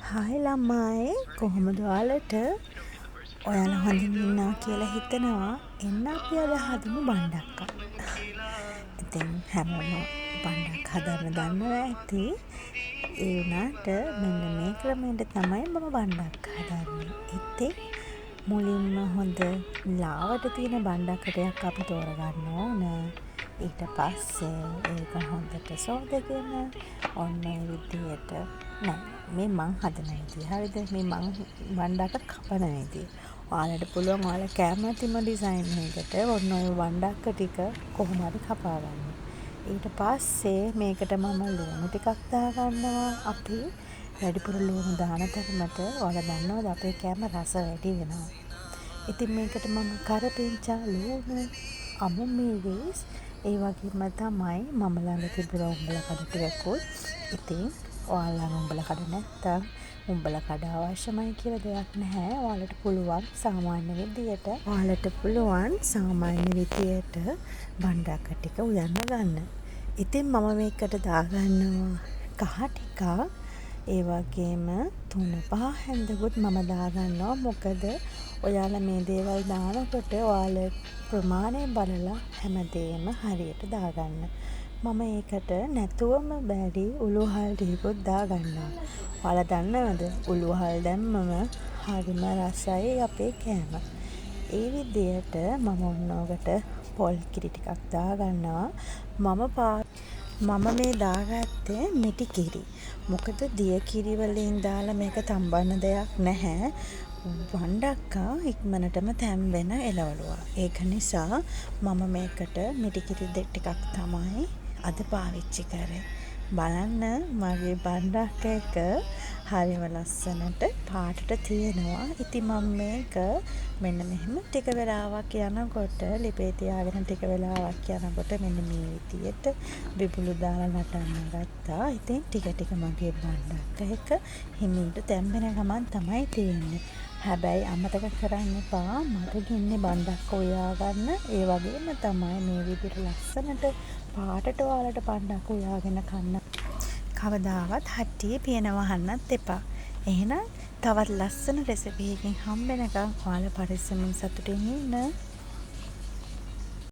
Hi ළමයි කොහොමද ඔයාලට? ඔයාලා හොඳින් ඉන්නවා කියලා හිතනවා. එන්න අපි අද හදමු බණ්ඩක්කා. ඉතින් හැමෝම බණ්ඩක් හදන්න දන්නවා ඇති. ඒ වුණාට මෙන්න මේ ක්‍රමයට තමයි මම බණ්ඩක් හදන්නේ. ඉතින් මුලින්ම හොඳ ලාවට තියෙන බණ්ඩක්කටයක් අපි තෝරගන්න ඕන. ඊට පස්සේ ඒක හොඳට සෝදගෙන ඔන්න ඒ විදියට මේ මං හදන විදිය. හරිද? මේ මං බණ්ඩක්ක කපන විදිය. ඔයාලට පුළුවන් ඔයාලා කැමතිම ඩිසයින් එකකට ඔන්න ඔය බණ්ඩක්ක ටික කොහොම හරි කපා ගන්න. ඊට පස්සේ මේකට මම ලුණු ටිකක් දාගන්නවා. අපි වැඩිපුර ලුණු දාන තරමට ඔයාලා දන්නවද අපේ කෑම රස වැඩි වෙනවා. ඉතින් මේකට මම කරපිංචා ලුණු අමු මිරිස් ඒ වගේම තමයි මම ළඟ තිබුණ උඹල කඩ ටිකකුත්. ඉතින් ඔයාලා උඹල කඩ නැත්තම් උඹල කඩ අවශ්‍යමයි කියලා දෙයක් නැහැ. ඔයාලට පුළුවන් සාමාන්‍ය විදියට බණ්ඩක්ක ටික උයන්න ගන්න. ඉතින් මම මේකට දාගන්නවා කහ ටිකක්. ඒ වගේම 3-5 හැන්දකුත් මම දාගන්නවා. මොකද ඔයාලා මේ දේවල් දානකොට ඔයාලා ප්‍රමාණය බලලා හැමදේම හරියට දාගන්න. මම ඒකට නැතුවම බැරි උළුහල් ටිකකුත් දාගන්නවා. ඔයාලා දන්නවද උළුහල් දැම්මම හරිම රසයි අපේ කෑම. ඒ විදියට මම ඔන්නෝකට පොල් කිරි ටිකක් දාගන්නවා. මම මේ දාගත්තේ මිටි කිරි. මොකද දිය කිරි වලින් දාලා මේක තම්බන්න දෙයක් නැහැ. බණ්ඩක්කා ඉක්මනටම තැම්බෙන එළවලුවක්. ඒක නිසා මම මේකට මිටි කිරි ටිකක් තමයි අද පාවිච්චි කරේ. බලන්න මගේ බණ්ඩක්ක එක හරිම ලස්සනට පාටට තියෙනවා. ඉතින් මම මේක මෙන්න මෙහෙම ටික වෙලාවක් යනකොට ලිපේ තියාගෙන ටික වෙලාවක් යනකොට මෙන්න මේ විදියට බිබුළු දාලා නටන්න ගත්තා. ඉතින් ටික මගේ බණ්ඩක්ක එක හිමීට තැම්බෙන ගමන් තමයි තියෙන්නේ. හැබැයි අමතක කරන්න එපා මට ගින්නේ බණ්ඩක්ක උයා ගන්න. ඒ වගේම තමයි මේ විදිහට ලස්සනට පාටට ඔයාලට බණ්ඩක්ක උයාගෙන කන්න. කවදාවත් හට්ටියේ පියන වහන්නත් එපා. එහෙනම් තවත් ලස්සන රෙසිපි එකකින් හම්බෙනකම් ඔයාලා පරිස්සමින් සතුටින් ඉන්න.